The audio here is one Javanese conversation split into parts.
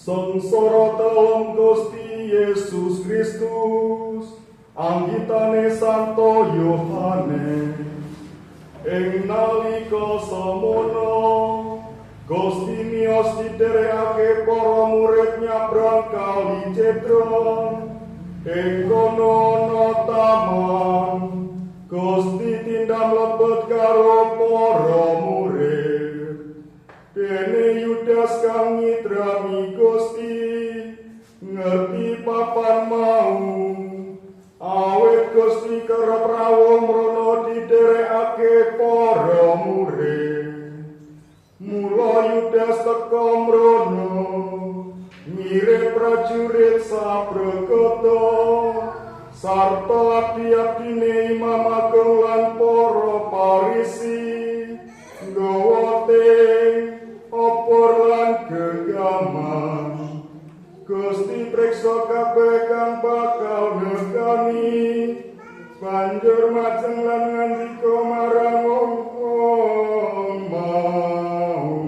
Sengsara telung Gusti Yesus Kristus, anggitane Santo Yohanes. Ing nalika semono, Gusti miyos didherekake para murid nyabrang Kali Cedron. Ing kono ana taman, Gusti tindak mlebet karo para murid. Dene Yudas kang ngidrani Gusti ngerti papan mau, awit Gusti kerep rawuh mrono didherekake para murid. Mula Yudas teka mrono ngirim prajurit sabrekata sarta abdi-abdine Imam Agung lan para Parisi nggawa opor lan gegaman. Gusti priksa kabeh kang bakal nekani, banjur majeng lan ngandika marang wong mau,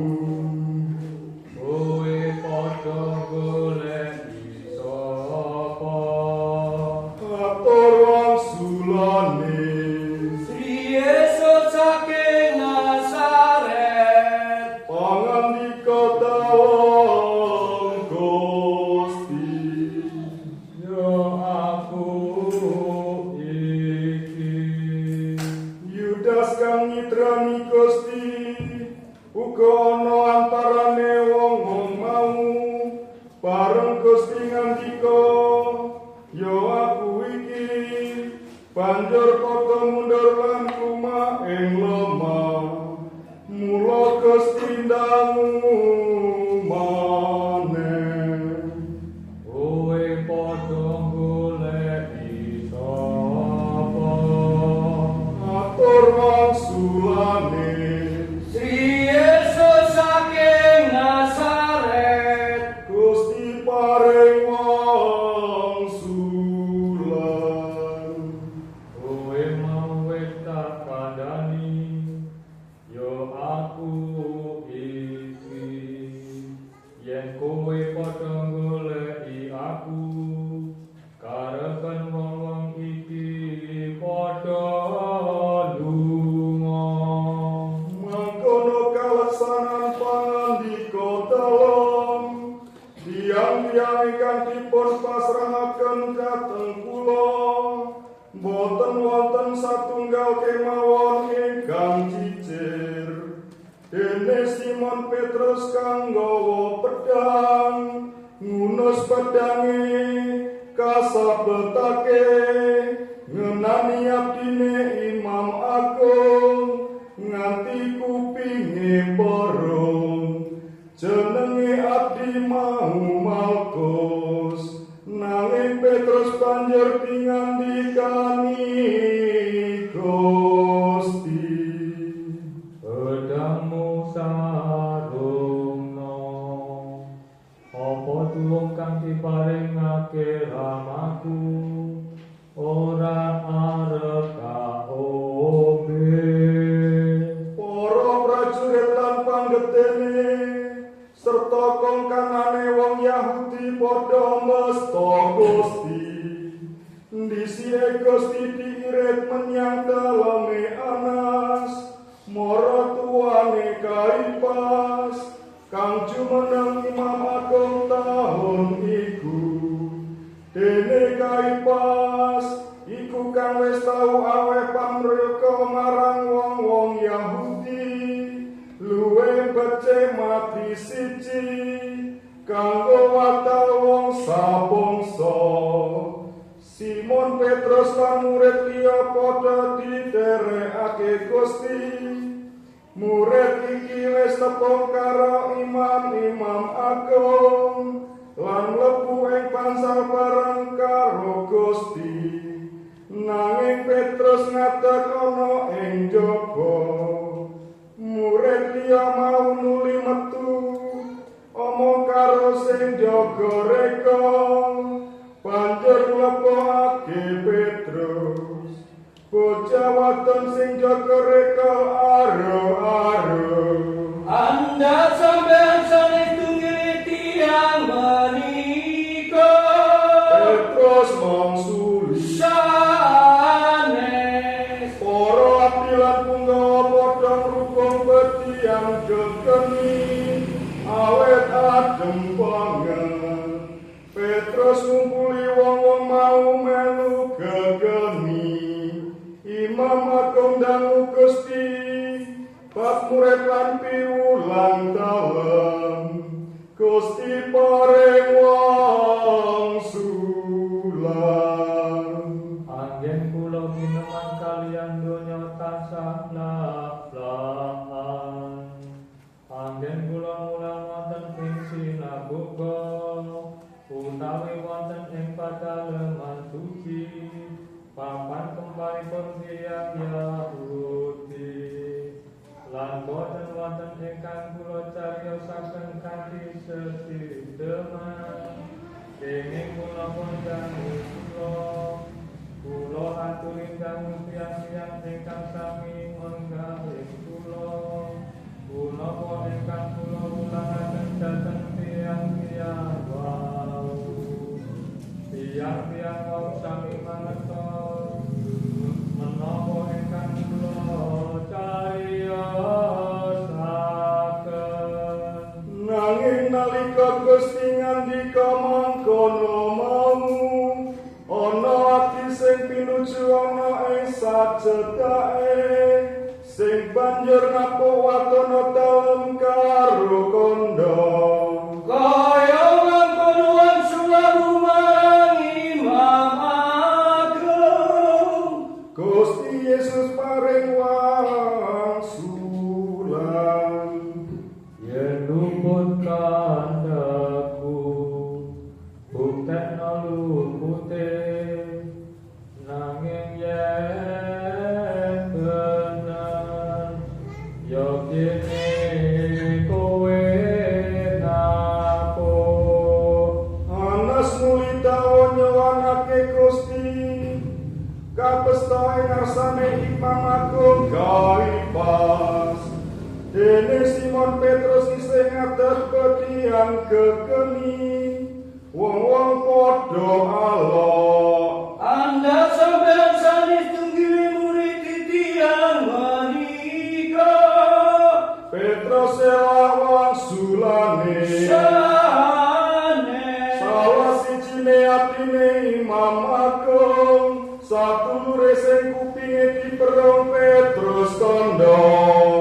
kowe padha goleki sapa? Atur wong sulane Sri Yesus saking Nazaret, pangandika dalem Gusti, ya aku iki. Yudas kang ngidrani Gusti uga ana antarane wong-wong mau. Bareng Gusti ngandika, ya aku iki, banjur padha mundur lan lumah ing lemah. Mula Gusti ndangu maneh, kowe padha goleki sapa? Atur wong sulane Sri Yesus saking Nazaret, Gusti paring wong sulan. Kowe mau tak kandhani, yo aku iki. Yen kowe padha goleki aku, karepen wong-wong iki padha lunga. Mangkono kalaksanan pangandika dalem, tiyang-tiyang ingkang dipun pasrahaken dhateng kula, boten wonten satunggal kemawon ingkang cicir. Dene Simon Petrus kang nggawa pedang, ngunus pedange kasabetake ngenani abdine Imam Agung nganti kupinge porong. Jenenge abdi mau Malkus, nanging Petrus banjur ngandikani Gusti, pedangmu sarungno, apa tulung kang diparingake ramaku, ora arep kaombe. Para prajurit lan panggetene serta kongkanane wong Yahudi padha mesta Gusti. Ndisike Gusti diirit menyang daleme Anas, maratuwane Kaipas, kang jumeneng Imam Agung taun iku. Dene Kaipas iku kang wis tau aweh pamreka marang wong-wong Yahudi, luwih becik mati siji kanggo wadah wong sabangsa. Simon Petrus lan murid liya padha didherekake Gusti. Murid iki wis tepung karo imam-imam agung lan mlebu ing pansal bareng karo Gusti. Nanging Petrus ngadeg ana ing jaba. Murid liya mau nuli metu, omong karo sing jaga reka, banjur mlebokake Petrus. Bocah wadon sing jaga reka aro-aro, anda sampean sanes tunggil tiang Gusti paring wangsulan. Anggen kula gineman kalian donya tansah laplakan. Anggen kula mulang wonten ing sinagoga utawi wonten ing padaleman suci papan kembaripun tiyang Yahudi. Lan boten wonten ingkang kula cariosaken kanthi sesideman. Dene kula pun dangu kula aturi dangu tiyang-tiyang ingkang sami menggawe kula. Punapa ingkang kula ulangaken dhateng tiyang-tiyang wau. Tiyang-tiyang wau sami mangertos menapa ingkang kula cariosaken. Nanging nalika Gusti ngandika mangkono mau, ana ati sing pinuju ana ing sacedhake, sing banjur napuk watana dalem karo kandha. Kaya mangkono wangsulan marang Imam Agung. Gusti Yesus paring wangsulan. Yen luput kandaku buktekno lupute, nanging yen bener yo kene kowe napuk. Anas mulita nyewanake Gusti kapesta ing ngarsane Imam Agung Kaipas. Dene Simon Petrus isih ngadeg ketian kekeni, wong-wong padha alok. Anda sampeyan sanes tunggiwi murid tiyang menika. Petrus elak wangsulane, Sanes salah sijine atine Imam Agung, satulure sing kupinge diperong Petrus kandha.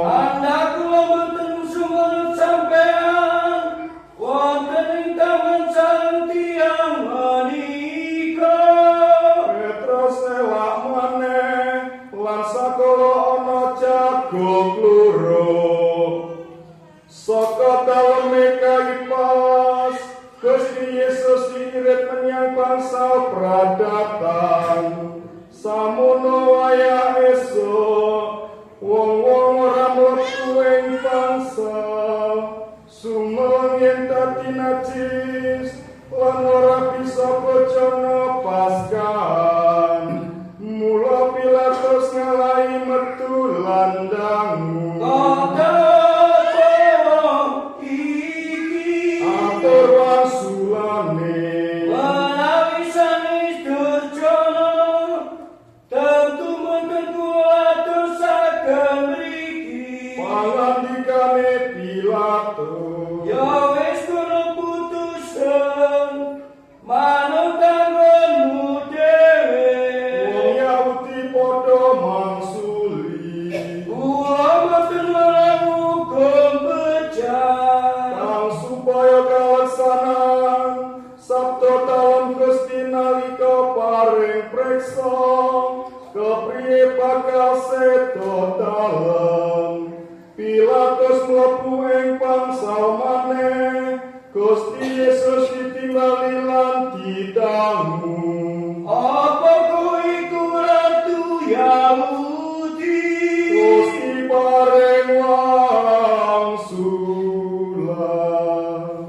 Anda kula mboten sumanut sampeyan wonten ing taman sareng tiyang menika. Petrus elak maneh lan sakala ana jago kluro. Saka daleme Kaipas, Gusti Yesus diirit menyang bangsa pradatan. Samono wayah esuk, wong-wong ora mlebu ing bangsa, sumeng yen dadi najis, lan ora bisa bojana Paskahan. Mula Pilatus ngalahi metu landangu. Kodho iki Atur wangsulane, menawi sanes durjana tentu mboten kula atusaken mriki. pangandikane Pilatus. Ya wis kula putusen manut anggonmu dhewe. Wong Yahudi padha mangsuli, Kula mboten marang hukum bejat. kang supaya kalaksanan sabda dalem Gusti nalika paring preksa, kepriye bakal sedo dalem. Pilatus mlebu ing bangsal maneh, Gusti Yesus ditingali lan didangu. Apa iku ratu Yahudi? Gusti paring wangsulan.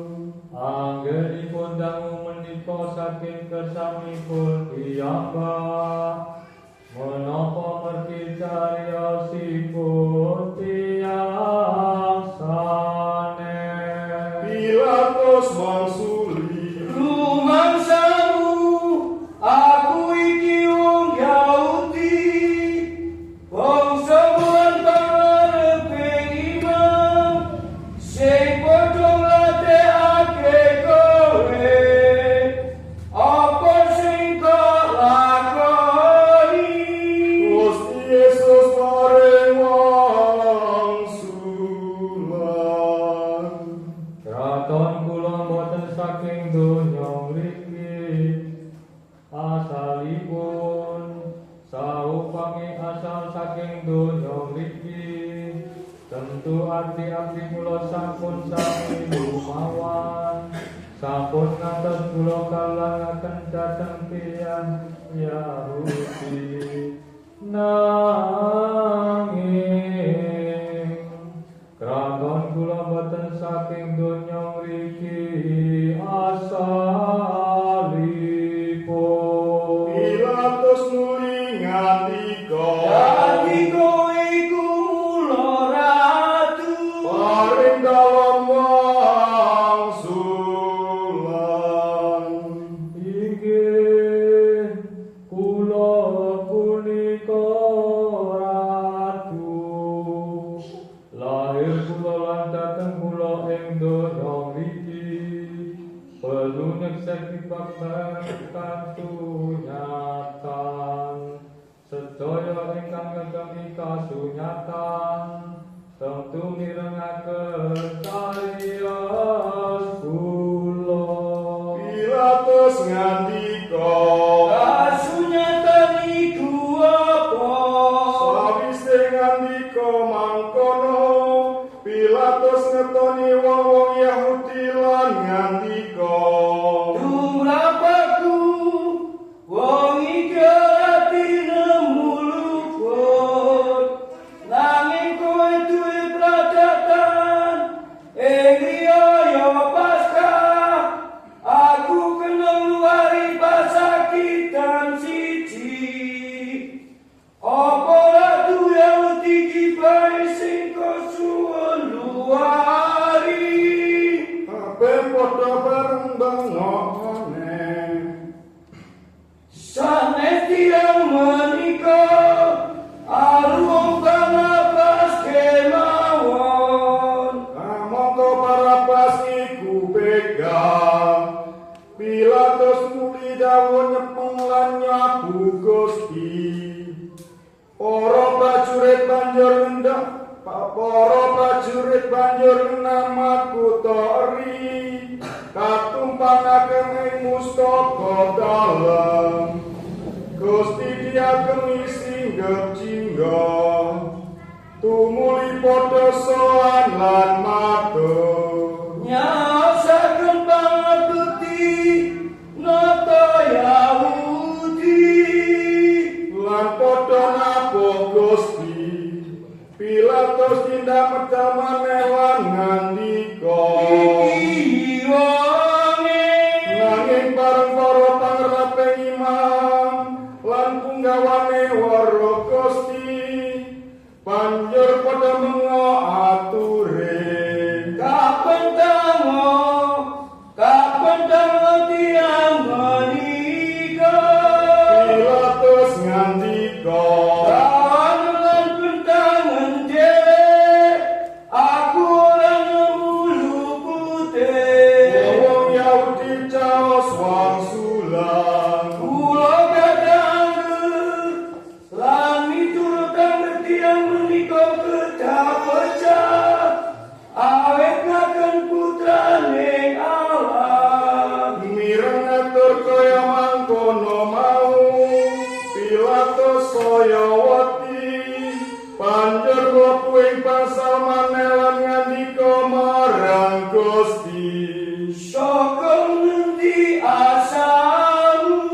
Anggenipun dangu menika saking kersamipun piyambak. Menapa mergi cariyosipun tiyang sanes. Pilatus mangsuli, Rumangsamu, aku iki wong Yahudi. Bangsa bulan pangarepe imam, sing padha ngladekake kowe. Apa sing kok lakoni? Gusti Yesus paring wangsulan. Kraton kula boten saking donya mriki asalipun saupami asal saking donya mriki tentu abdi-abdi kula sampun sami lumawan sampun ngantos kula kalangaken dhateng tiyang Yahudi nanging kraton kula boten saking donya mriki asalipun. Pilatus nuli ngandika, Dadi kowe iku mula ratu. paring dalem wangsulan. Inggih kula punika ratu lahir kula lan dhateng kula ing donya mriki perlu nekseni kasunyatan sedaya ingkang ngedemi kasunyatan tentu mirengaken cariyos kula. Pilatus ngandika, Kasunyatan iku apa? sawise ngandika mangkono, Pilatus ngetoni wong-wong Yahudi lan ngandika, Tumrapaku wong iki ora tinemu luput nanging kowe duwe pradatan ing riyaya Paskah aku kena ngluwari pasakitan siji apa ratu Yahudi iki bae sing kosuwun luwari. kabeh padha bareng bengokane. Sanes tiyang menika arum Barnabas kemawon. Mongko Barabas iku pegang. Pilatus muli dawuh nyepeng lan nyabu Gusti. Para prajurit banjur namaku tori. Katumpangaken ing mustaka dalem. Gusti diagemi singgep jingga. Tumuli padha sowan lan matur. Nyaosaken pangabekti nata Yahudi. Lan padha nabuh Gusti. Pilatus tindak medal maneh lan ngandika. Iki wonge Nanging bareng para pangraping imam lan punggawane weruh Gusti banjur padha mengo ature. kapan tango tiang menika. Pilatus ngandika, Tangan bentangan dhewe aku ora nemu lupute. wong Yahudi caos wangsulan. Kula kadang lan miturut tiang menika kedah pecah. Awet ngaken putrane Allah. Mireng atur kaya mangkono mau. Pilatus saya wedi banjur mlebu ing pasal maneh lan ngandika marang Gusti. Saka ngendi asalmu?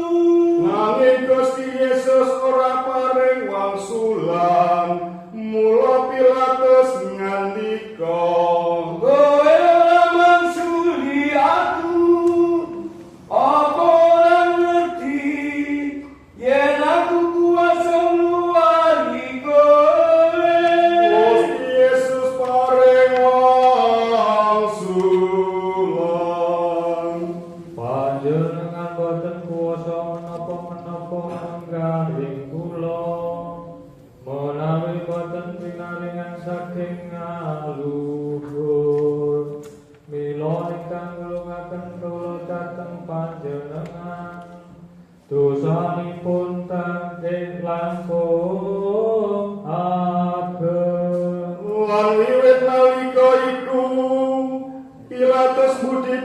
Nanging Gusti Yesus ora paring wangsulan. Mula Pilatus ngandika, Kowe ora mangsuli aku, apa ora ngerti yen aku kuasa ngluwari kowe? Gusti Yesus paring wangsulan. Panjenengan boten kuwasa menapa-menapa manggahing kula menawi boten pinaringan saking ngaluhur mila ingkang nulungaken kula dhateng panjenengan dosanipun tansih langkung ageng. Lan wiwit nalika iku Pilatus budi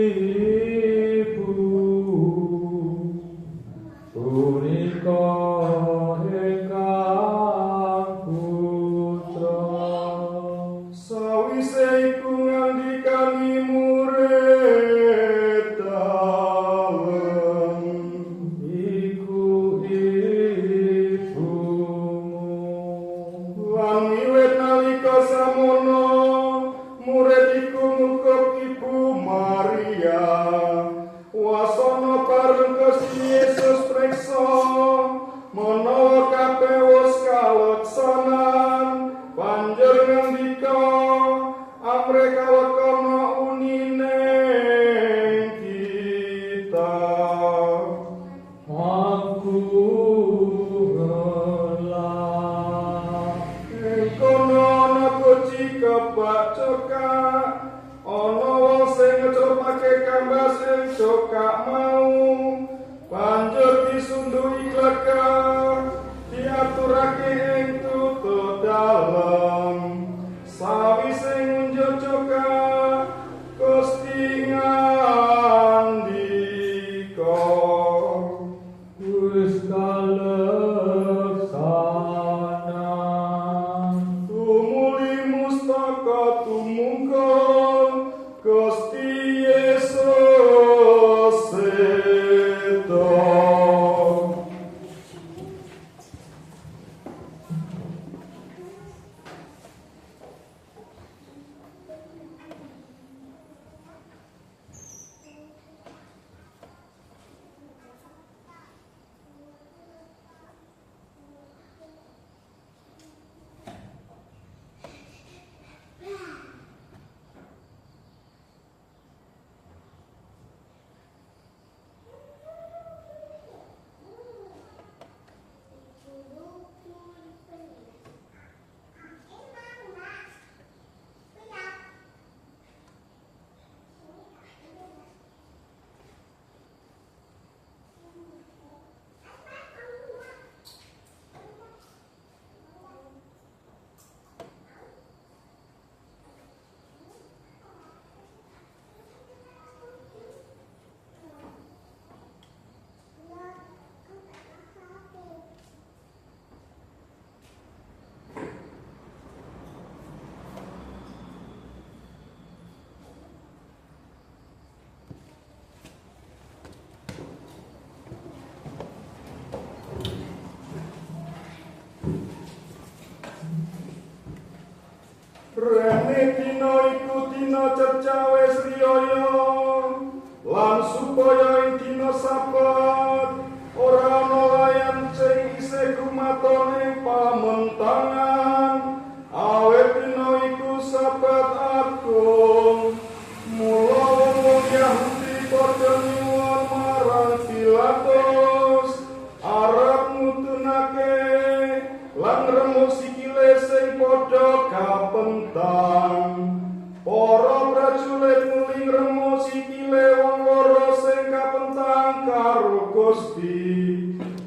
kambas ing cokak mau banjur disundui glegek diaturake ing tutut dalem sawise ngunjuk cokak Gusti ngandika Wis kaleksana tumuli mustaka tumungkul Gusti Yesus seto. Rene dina iku dina cecawe sriyaya lan supaya ing dina sabat ora ana layan sing isih gumaton ing pamentangan awet dina iku sabat agung mula wong Yahudi padha nyuwun marang Pilatus arep ngutunake lan remuk sikile sing padha kapentang para prajurit muli remuk sikile wong loro sing kapentang karo Gusti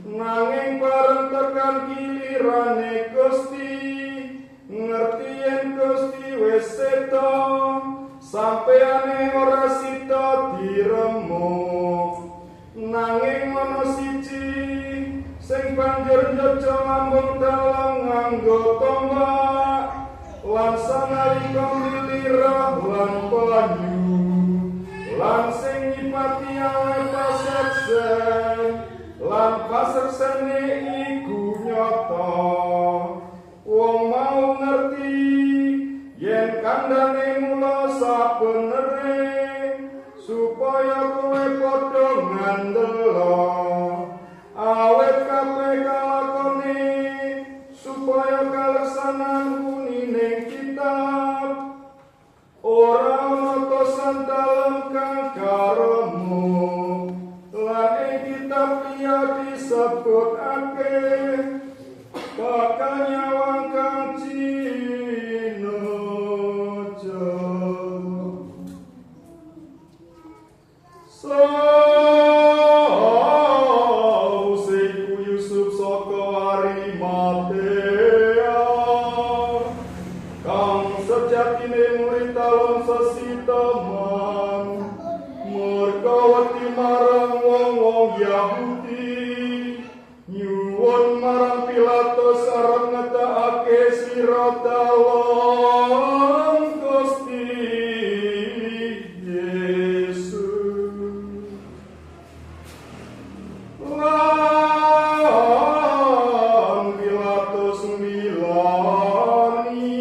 nanging bareng tekan gilirane Gusti ngerti yen Gusti wis seto sampeane ora sida diremuk nanging ana siji sing banjur nyoco ngambung dalang nganggo tombak lan sanalika milirah lan banyu lan sing nyipati awet pasersen lan pasersene iku nyata wong mau ngerti yen kandhane mula sabenere supaya kowe padha ngandela awet kabeh kalakone supaya kaleksanan ning kitab ora ana tosan dalem kang karemu lan ing kitab liya disebutake bakal nyawang kang cinuja Yusuf saka Arimatea kang sejatine murid talon sesiteman merga wedi marang wong-wong Yahudi nyuwun marang Pilatus arep ngetakake sira dalem Gusti Yesus lan Pilatus milani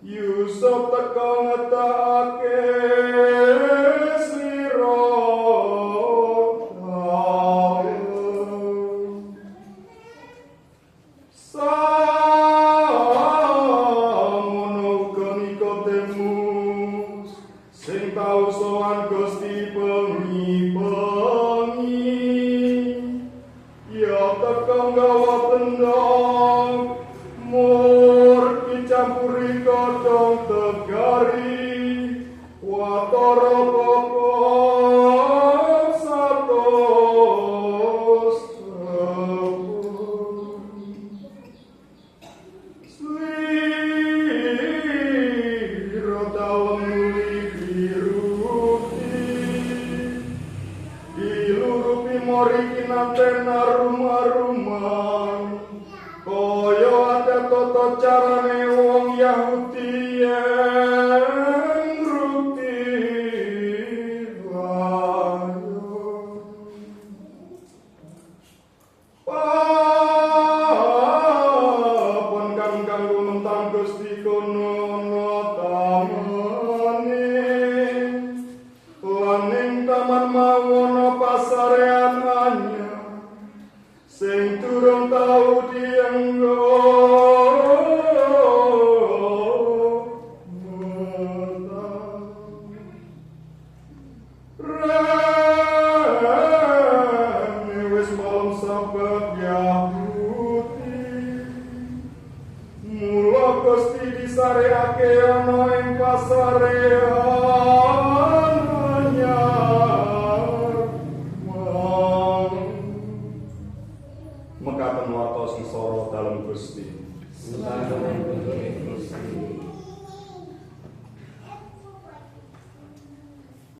Yusuf teka ngetakake sira samono uga Nikodemus sing tau sowan Gusti bengi-bengi ya teka nggawa tendang mur dicampuri godhong tegari watara mriki nate narum-aruman kaya ada tata carane wong Yahudi yang rutin layo pun kang lumentang Gusti kono tamane laning taman mawono pasarean anyar sing durung tau dienggo Ra